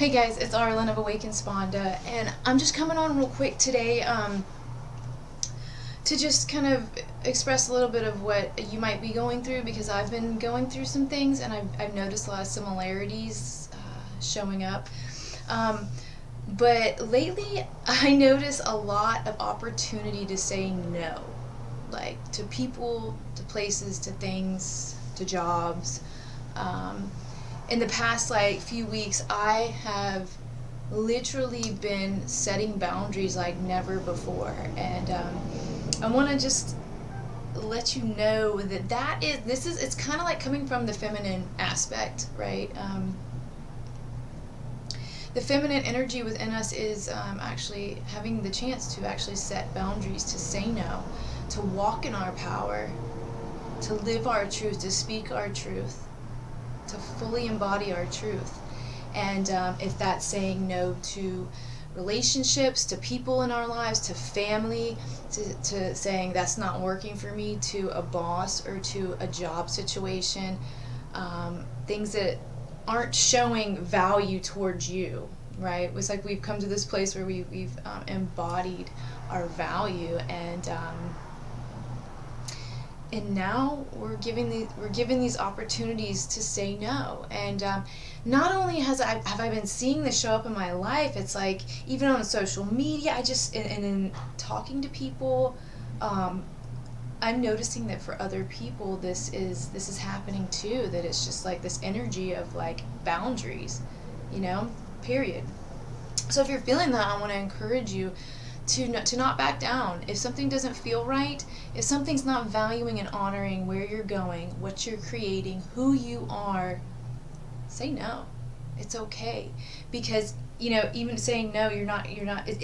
Hey guys, it's Arlen of Awakened Sponda, and I'm just coming on real quick today to just kind of express a little bit of what you might be going through, because I've been going through some things and I've noticed a lot of similarities showing up. But lately, I notice a lot of opportunity to say no, like to people, to places, to things, to jobs. In the past few weeks, I have literally been setting boundaries like never before, and I want to just let you know that it's kind of like coming from the feminine aspect, right? The feminine energy within us is actually having the chance to actually set boundaries, to say no, to walk in our power, to live our truth, to speak our truth, to fully embody our truth. And if that's saying no to relationships, to people in our lives, to family, to saying that's not working for me, to a boss or to a job situation, things that aren't showing value towards you, right? It's like we've come to this place where we've embodied our value, and now we're given these opportunities to say no. And not only have I been seeing this show up in my life, it's like even on social media, and in talking to people, I'm noticing that for other people this is happening too, that it's just like this energy of like boundaries, period. So if you're feeling that, I want to encourage you to not back down. If something doesn't feel right, if something's not valuing and honoring where you're going, what you're creating, who you are, say no. It's okay. Because even saying no, you're not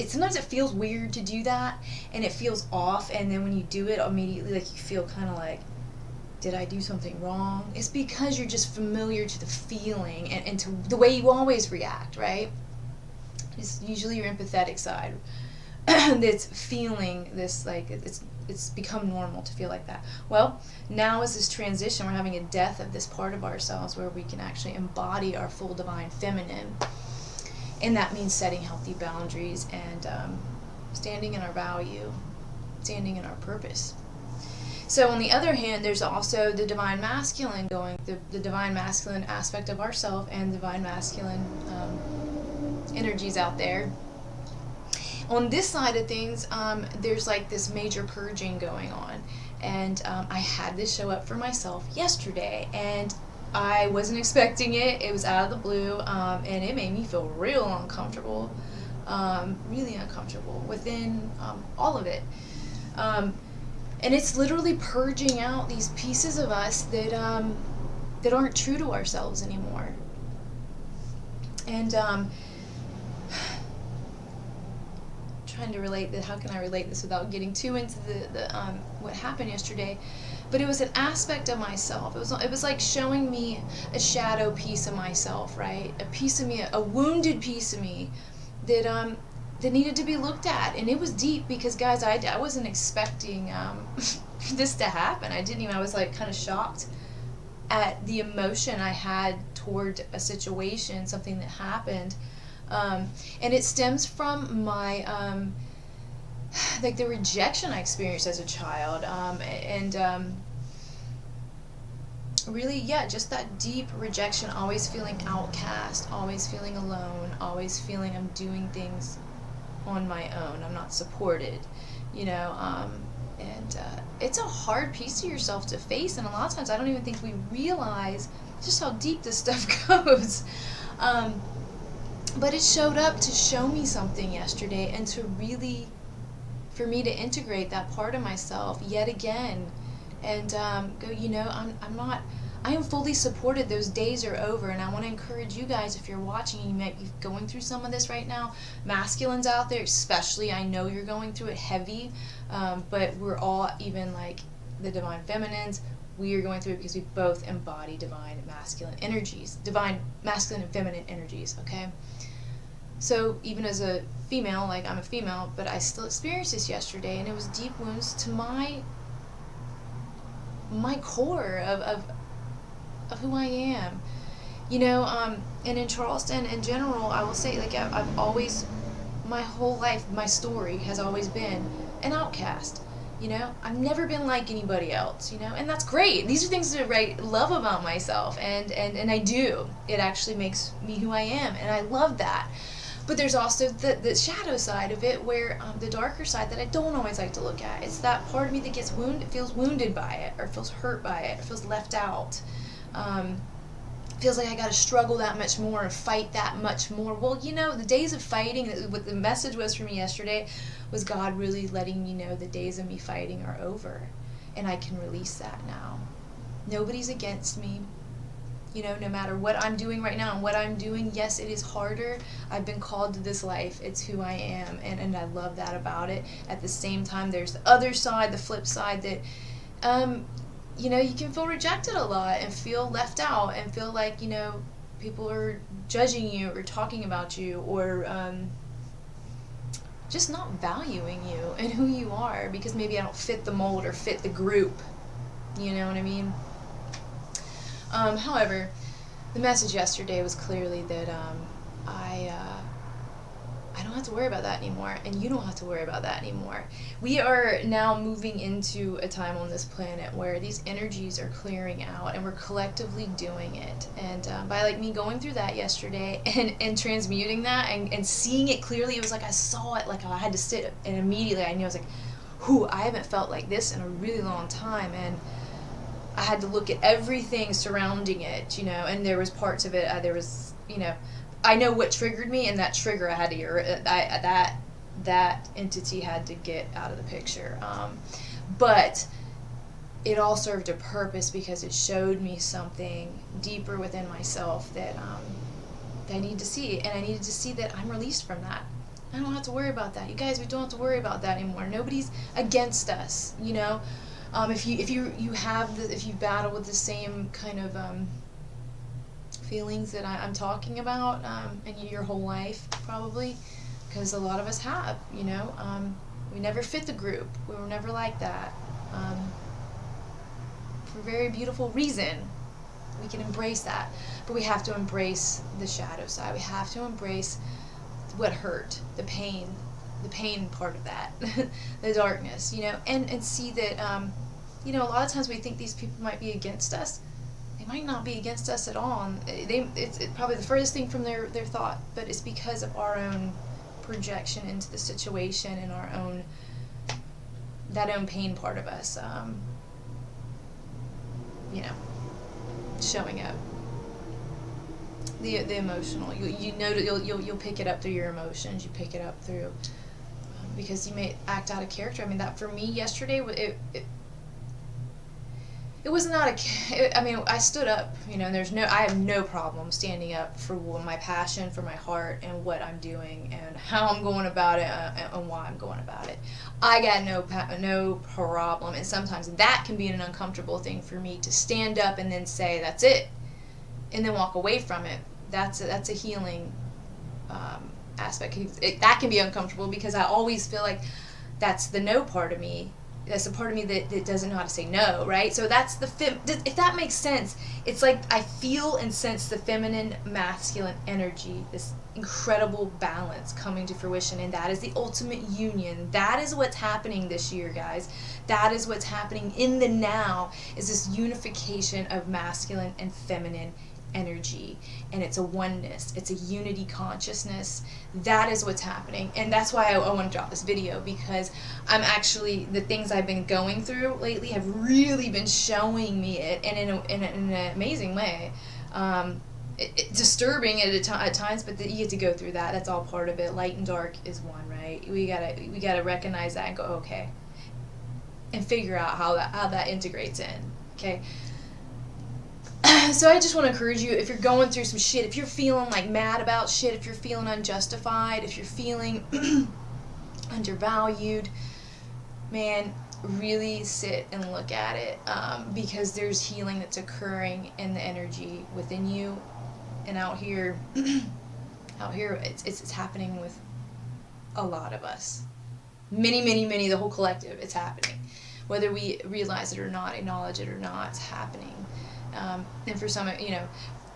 sometimes it feels weird to do that, and it feels off, and then when you do it immediately, like, you feel kind of like, did I do something wrong? It's because you're just familiar to the feeling and to the way you always react, right? It's usually your empathetic side that's feeling this, like it's become normal to feel like that. Well, now is this transition. We're having a death of this part of ourselves where we can actually embody our full divine feminine, and that means setting healthy boundaries and standing in our value, standing in our purpose. So on the other hand, there's also the divine masculine the divine masculine aspect of ourself, and divine masculine energies out there. On this side of things, there's like this major purging going on, and I had this show up for myself yesterday, and I wasn't expecting it. It was out of the blue, and it made me feel real uncomfortable, really uncomfortable within all of it. And it's literally purging out these pieces of us that aren't true to ourselves anymore. And trying to relate that. How can I relate this without getting too into the what happened yesterday? But it was an aspect of myself. It was like showing me a shadow piece of myself, right? A piece of me, a wounded piece of me that needed to be looked at, and it was deep, because guys, I wasn't expecting this to happen. I was like kind of shocked at the emotion I had toward a situation, something that happened. And it stems from my like the rejection I experienced as a child, and really, yeah, just that deep rejection, always feeling outcast, always feeling alone, always feeling I'm doing things on my own, I'm not supported, and it's a hard piece of yourself to face, and a lot of times I don't even think we realize just how deep this stuff goes. But it showed up to show me something yesterday, and for me to integrate that part of myself yet again, and go, I am fully supported. Those days are over, and I want to encourage you guys, if you're watching and you might be going through some of this right now, masculines out there especially, I know you're going through it heavy, but we're all, even like the divine feminines, we are going through it because we both embody divine masculine energies, divine masculine and feminine energies, okay? So even as a female, like I'm a female, but I still experienced this yesterday, and it was deep wounds to my core of who I am. And in Charleston in general, I will say, like, I've always, my whole life, my story has always been an outcast. I've never been like anybody else, and that's great. These are things that I love about myself, and I do. It actually makes me who I am, and I love that. But there's also the shadow side of it, where the darker side that I don't always like to look at. It's that part of me that gets feels wounded by it, or feels hurt by it, or feels left out. Feels like I got to struggle that much more and fight that much more. Well, the days of fighting, what the message was for me yesterday was God really letting me know the days of me fighting are over, and I can release that now. Nobody's against me. No matter what I'm doing right now and what I'm doing, yes, it is harder. I've been called to this life. It's who I am, and I love that about it. At the same time, there's the other side, the flip side, that you can feel rejected a lot and feel left out and feel like, people are judging you or talking about you, or just not valuing you and who you are because maybe I don't fit the mold or fit the group. You know what I mean? However, the message yesterday was clearly that I don't have to worry about that anymore, and you don't have to worry about that anymore. We are now moving into a time on this planet where these energies are clearing out, and we're collectively doing it. And by me going through that yesterday and transmuting that and seeing it clearly, it was like I saw it, like I had to sit, and immediately I knew, I was like, whew, I haven't felt like this in a really long time. And I had to look at everything surrounding it, and there was parts of it, I know what triggered me, and that trigger I had to get, that entity had to get out of the picture. But it all served a purpose because it showed me something deeper within myself that I needed to see, and I needed to see that I'm released from that. I don't have to worry about that. You guys, we don't have to worry about that anymore. Nobody's against us, If you battle with the same kind of feelings that I'm talking about in your whole life, probably, because a lot of us have, we never fit the group. We were never like that. For a very beautiful reason. We can embrace that, but we have to embrace the shadow side. We have to embrace what hurt, the pain part of that, the darkness, and see that, a lot of times we think these people might be against us. They might not be against us at all. And it's probably the furthest thing from their thought, but it's because of our own projection into the situation and that own pain part of us, showing up. The emotional, you'll pick it up through your emotions. You pick it up through because you may act out of character. I mean, that for me yesterday, it was not I stood up, I have no problem standing up for my passion, for my heart, and what I'm doing, and how I'm going about it, and why I'm going about it. I got no problem, and sometimes that can be an uncomfortable thing for me to stand up and then say, that's it, and then walk away from it. That's a healing aspect. That can be uncomfortable because I always feel like that's the no part of me. That's the part of me that doesn't know how to say no, right? So that's if that makes sense. It's like I feel and sense the feminine, masculine energy, this incredible balance coming to fruition, and that is the ultimate union. That is what's happening this year, guys. That is what's happening in the now, is this unification of masculine and feminine energy, and it's a oneness, it's a unity consciousness. That is what's happening, and that's why I want to drop this video, because I'm actually, the things I've been going through lately have really been showing me it, and in an amazing way. Disturbing at times, but you get to go through that. That's all part of it. Light and dark is one, right? We gotta recognize that and go, okay, and figure out how that integrates in. Okay. So I just want to encourage you, if you're going through some shit, if you're feeling like mad about shit, if you're feeling unjustified, if you're feeling undervalued, man, really sit and look at it, because there's healing that's occurring in the energy within you, and out here it's happening with a lot of us. Many, the whole collective, it's happening. Whether we realize it or not, acknowledge it or not, it's happening. And for some,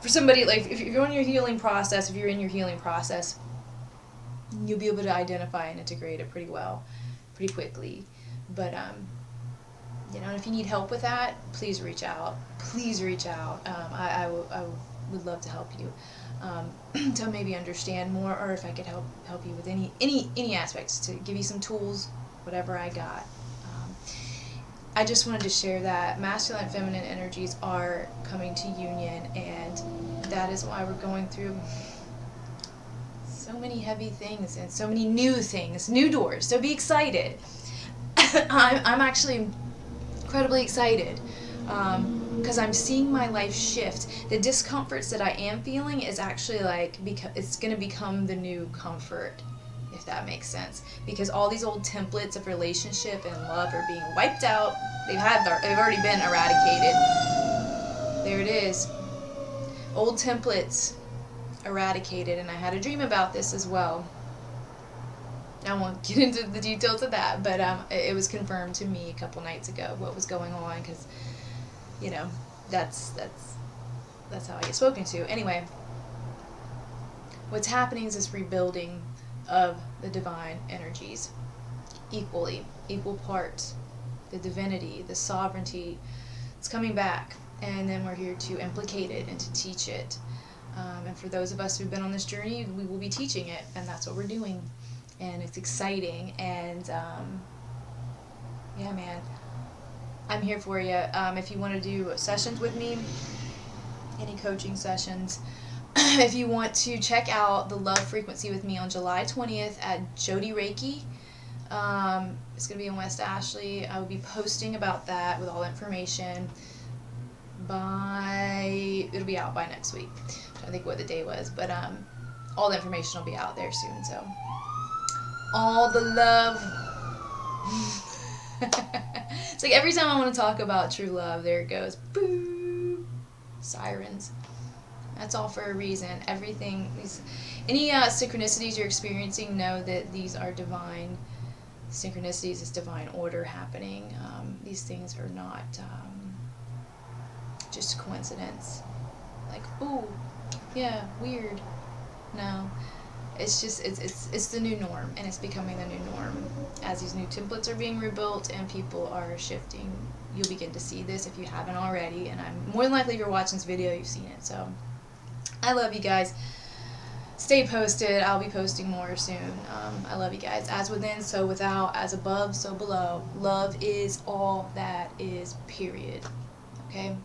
for somebody, like, if you're on your healing process, if you're in your healing process, you'll be able to identify and integrate it pretty well, pretty quickly. But, you know, if you need help with that, please reach out. Please reach out. I would love to help you, to maybe understand more, or if I could help you with any aspects, to give you some tools, whatever I got. I just wanted to share that masculine and feminine energies are coming to union, and that is why we're going through so many heavy things and so many new things, new doors. So be excited. I'm actually incredibly excited, because I'm seeing my life shift. The discomforts that I am feeling is actually like, it's going to become the new comfort, if that makes sense. Because all these old templates of relationship and love are being wiped out. They've already been eradicated. There it is. Old templates eradicated, and I had a dream about this as well. I won't get into the details of that, but it was confirmed to me a couple nights ago what was going on, because, you know, that's how I get spoken to. Anyway, what's happening is this rebuilding of the divine energies, equal parts. The divinity, the sovereignty, it's coming back, and then we're here to implicate it and to teach it. And for those of us who've been on this journey, we will be teaching it, and that's what we're doing. And it's exciting, and yeah, man, I'm here for you. If you want to do sessions with me, any coaching sessions, if you want to check out the love frequency with me on July 20th at Jody Reiki, it's going to be in West Ashley. I will be posting about that with all information it'll be out by next week. I think what the day was, but all the information will be out there soon, so all the love. It's like every time I want to talk about true love, there it goes. Boo! Sirens. That's all for a reason. Everything, any synchronicities you're experiencing, know that these are divine synchronicities. It's divine order happening. These things are not just coincidence. Like, ooh, yeah, weird. No. It's just, it's the new norm, and it's becoming the new norm. As these new templates are being rebuilt and people are shifting, you'll begin to see this if you haven't already, and I'm more than likely, if you're watching this video, you've seen it. So I love you guys. Stay posted. I'll be posting more soon. I love you guys. As within, so without. As above, so below. Love is all that is, period. Okay?